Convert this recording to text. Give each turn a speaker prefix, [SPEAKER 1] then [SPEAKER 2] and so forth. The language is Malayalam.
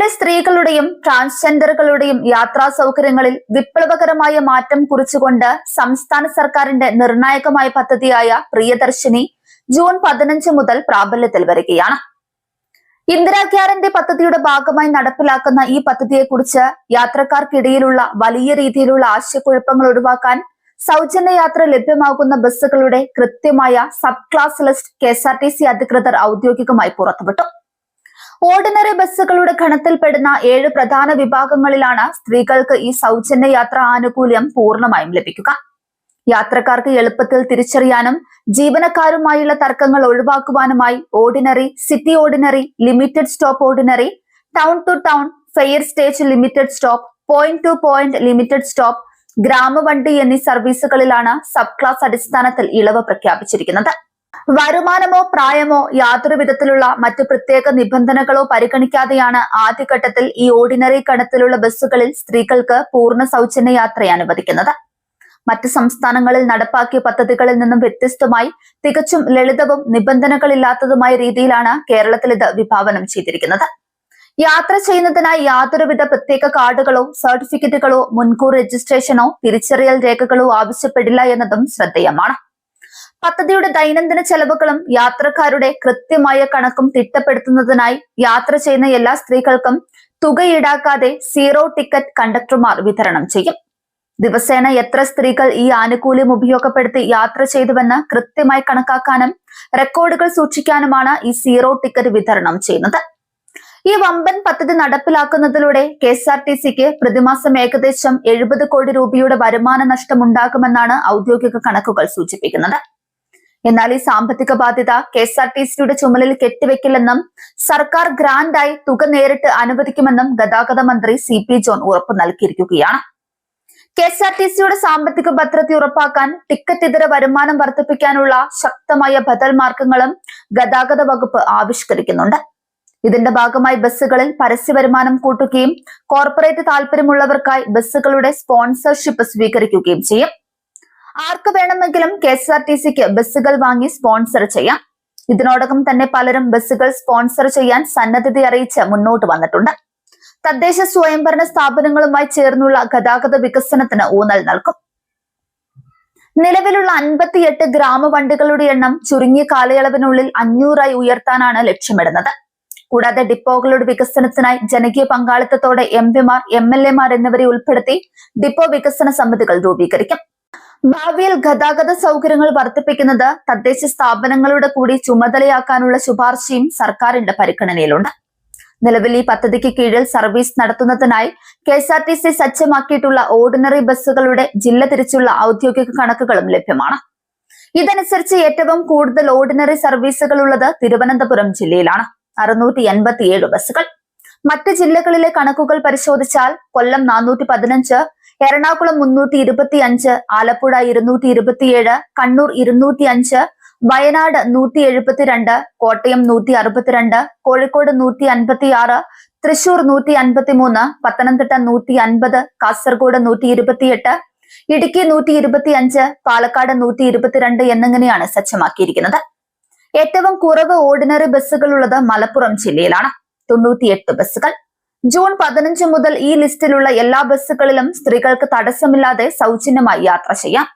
[SPEAKER 1] കേരളത്തിലെ സ്ത്രീകളുടെയും ട്രാൻസ്ജെൻഡറുകളുടെയും യാത്രാ സൗകര്യങ്ങളിൽ വിപ്ലവകരമായ മാറ്റം കുറിച്ചുകൊണ്ട് സംസ്ഥാന സർക്കാരിന്റെ നിർണായകമായ പദ്ധതിയായ പ്രിയദർശിനി ജൂൺ 15 മുതൽ പ്രാബല്യത്തിൽ വരികയാണ്. ഇന്ദിരാ ഗ്യാരണ്ടി പദ്ധതിയുടെ ഭാഗമായി നടപ്പിലാക്കുന്ന ഈ പദ്ധതിയെക്കുറിച്ച് യാത്രക്കാർക്കിടയിലുള്ള വലിയ രീതിയിലുള്ള ആശയക്കുഴപ്പങ്ങൾ ഒഴിവാക്കാൻ സൗജന്യ യാത്ര ലഭ്യമാകുന്ന ബസ്സുകളുടെ കൃത്യമായ സബ് ക്ലാസ് ലിസ്റ്റ് KSRTC അധികൃതർ ഔദ്യോഗികമായി പുറത്തുവിട്ടു. ഓർഡിനറി ബസ്സുകളുടെ ഗണത്തിൽപ്പെടുന്ന 7 പ്രധാന വിഭാഗങ്ങളിലാണ് സ്ത്രീകൾക്ക് ഈ സൗജന്യ യാത്രാ ആനുകൂല്യം പൂർണ്ണമായും ലഭിക്കുക. യാത്രക്കാർക്ക് എളുപ്പത്തിൽ തിരിച്ചറിയാനും ജീവനക്കാരുമായുള്ള തർക്കങ്ങൾ ഒഴിവാക്കുവാനുമായി ordinary, city ordinary, limited stop ordinary, town to town, fare stage limited stop, point to point limited stop, ഗ്രാമവണ്ടി എന്നീ സർവീസുകളിലാണ് സബ് ക്ലാസ് അടിസ്ഥാനത്തിൽ ഇളവ് പ്രഖ്യാപിച്ചിരിക്കുന്നത്. വരുമാനമോ പ്രായമോ യാതൊരു വിധത്തിലുള്ള മറ്റു പ്രത്യേക നിബന്ധനകളോ പരിഗണിക്കാതെയാണ് ആദ്യഘട്ടത്തിൽ ഈ ഓർഡിനറി ഗണത്തിലുള്ള ബസ്സുകളിൽ സ്ത്രീകൾക്ക് പൂർണ്ണ സൗജന്യ യാത്ര അനുവദിക്കുന്നത്. മറ്റ് സംസ്ഥാനങ്ങളിൽ നടപ്പാക്കിയ പദ്ധതികളിൽ നിന്നും വ്യത്യസ്തമായി തികച്ചും ലളിതവും നിബന്ധനകളില്ലാത്തതുമായ രീതിയിലാണ് കേരളത്തിൽ ഇത് വിഭാവനം ചെയ്തിരിക്കുന്നത്. യാത്ര ചെയ്യുന്നതിനായി യാതൊരുവിധ പ്രത്യേക കാർഡുകളോ സർട്ടിഫിക്കറ്റുകളോ മുൻകൂർ രജിസ്ട്രേഷനോ തിരിച്ചറിയൽ രേഖകളോ ആവശ്യപ്പെടില്ല എന്നതും ശ്രദ്ധേയമാണ്. പദ്ധതിയുടെ ദൈനംദിന ചെലവുകളും യാത്രക്കാരുടെ കൃത്യമായ കണക്കും തിട്ടപ്പെടുത്തുന്നതിനായി യാത്ര ചെയ്യുന്ന എല്ലാ സ്ത്രീകൾക്കും തുക ഈടാക്കാതെ സീറോ ടിക്കറ്റ് കണ്ടക്ടർമാർ വിതരണം ചെയ്യും. ദിവസേന എത്ര സ്ത്രീകൾ ഈ ആനുകൂല്യം ഉപയോഗപ്പെടുത്തി യാത്ര ചെയ്തുവെന്ന് കൃത്യമായി കണക്കാക്കാനും റെക്കോർഡുകൾ സൂക്ഷിക്കാനുമാണ് ഈ സീറോ ടിക്കറ്റ് വിതരണം ചെയ്യുന്നത്. ഈ വമ്പൻ പദ്ധതി നടപ്പിലാക്കുന്നതിലൂടെ KSRTCക്ക് പ്രതിമാസം ഏകദേശം 70 കോടി രൂപയുടെ വരുമാന നഷ്ടമുണ്ടാകുമെന്നാണ് ഔദ്യോഗിക കണക്കുകൾ സൂചിപ്പിക്കുന്നത്. എന്നാൽ ഈ സാമ്പത്തിക ബാധ്യത KSRTCയുടെ ചുമലിൽ കെട്ടിവെക്കില്ലെന്നും സർക്കാർ ഗ്രാന്റായി തുക നേരിട്ട് അനുവദിക്കുമെന്നും ഗതാഗത മന്ത്രി CP ജോൺ ഉറപ്പു നൽകിയിരിക്കുകയാണ്. KSRTCയുടെ സാമ്പത്തിക ഭദ്രത ഉറപ്പാക്കാൻ ടിക്കറ്റ് ഇതര വരുമാനം വർദ്ധിപ്പിക്കാനുള്ള ശക്തമായ ബദൽ മാർഗങ്ങളും ഗതാഗത വകുപ്പ് ആവിഷ്കരിക്കുന്നുണ്ട്. ഇതിന്റെ ഭാഗമായി ബസ്സുകളിൽ പരസ്യ വരുമാനം കൂട്ടുകയും കോർപ്പറേറ്റ് താല്പര്യമുള്ളവർക്കായി ബസ്സുകളുടെ സ്പോൺസർഷിപ്പ് സ്വീകരിക്കുകയും ചെയ്യും. ആർക്ക് വേണമെങ്കിലും KSRTCക്ക് ബസ്സുകൾ വാങ്ങി സ്പോൺസർ ചെയ്യാം. ഇതിനോടകം തന്നെ പലരും ബസ്സുകൾ സ്പോൺസർ ചെയ്യാൻ സന്നദ്ധത അറിയിച്ച് മുന്നോട്ട് വന്നിട്ടുണ്ട്. തദ്ദേശ സ്വയംഭരണ സ്ഥാപനങ്ങളുമായി ചേർന്നുള്ള ഗതാഗത വികസനത്തിന് ഊന്നൽ നൽകും. നിലവിലുള്ള 58 ഗ്രാമവണ്ടികളുടെ എണ്ണം ചുരുങ്ങിയ കാലയളവിനുള്ളിൽ 500ആയി ഉയർത്താനാണ് ലക്ഷ്യമിടുന്നത്. കൂടാതെ ഡിപ്പോകളുടെ വികസനത്തിനായി ജനകീയ പങ്കാളിത്തത്തോടെ MPമാർ, MLAമാർ എന്നിവരെ ഉൾപ്പെടുത്തി ഡിപ്പോ വികസന സമിതികൾ രൂപീകരിക്കും. ഭാവിയിൽ ഗതാഗത സൗകര്യങ്ങൾ വർദ്ധിപ്പിക്കുന്നത് തദ്ദേശ സ്ഥാപനങ്ങളുടെ കൂടി ചുമതലയാക്കാനുള്ള ശുപാർശയും സർക്കാരിന്റെ പരിഗണനയിലുണ്ട്. നിലവിൽ ഈ പദ്ധതിക്ക് കീഴിൽ സർവീസ് നടത്തുന്നതിനായി KSRTC സജ്ജമാക്കിയിട്ടുള്ള ഓർഡിനറി ബസ്സുകളുടെ ജില്ല തിരിച്ചുള്ള ഔദ്യോഗിക കണക്കുകളും ലഭ്യമാണ്. ഇതനുസരിച്ച് ഏറ്റവും കൂടുതൽ ഓർഡിനറി സർവീസുകൾ ഉള്ളത് തിരുവനന്തപുരം ജില്ലയിലാണ്, 687 ബസ്സുകൾ. മറ്റ് ജില്ലകളിലെ കണക്കുകൾ പരിശോധിച്ചാൽ കൊല്ലം 415, എറണാകുളം 325, ആലപ്പുഴ 227, കണ്ണൂർ 205, വയനാട് 172, കോട്ടയം 162, കോഴിക്കോട് 156, തൃശൂർ 153, പത്തനംതിട്ട 150, കാസർഗോഡ് 128, ഇടുക്കി 125, പാലക്കാട് 122 എന്നിങ്ങനെയാണ് സജ്ജമാക്കിയിരിക്കുന്നത്. ഏറ്റവും കുറവ് ഓർഡിനറി ബസ്സുകൾ ഉള്ളത് മലപ്പുറം ജില്ലയിലാണ്, 98 ബസ്സുകൾ. ജൂൺ 15 മുതൽ ഈ ലിസ്റ്റിലുള്ള എല്ലാ ബസ്സുകളിലും സ്ത്രീകൾക്ക് തടസ്സമില്ലാതെ സൗജന്യമായി യാത്ര ചെയ്യാം.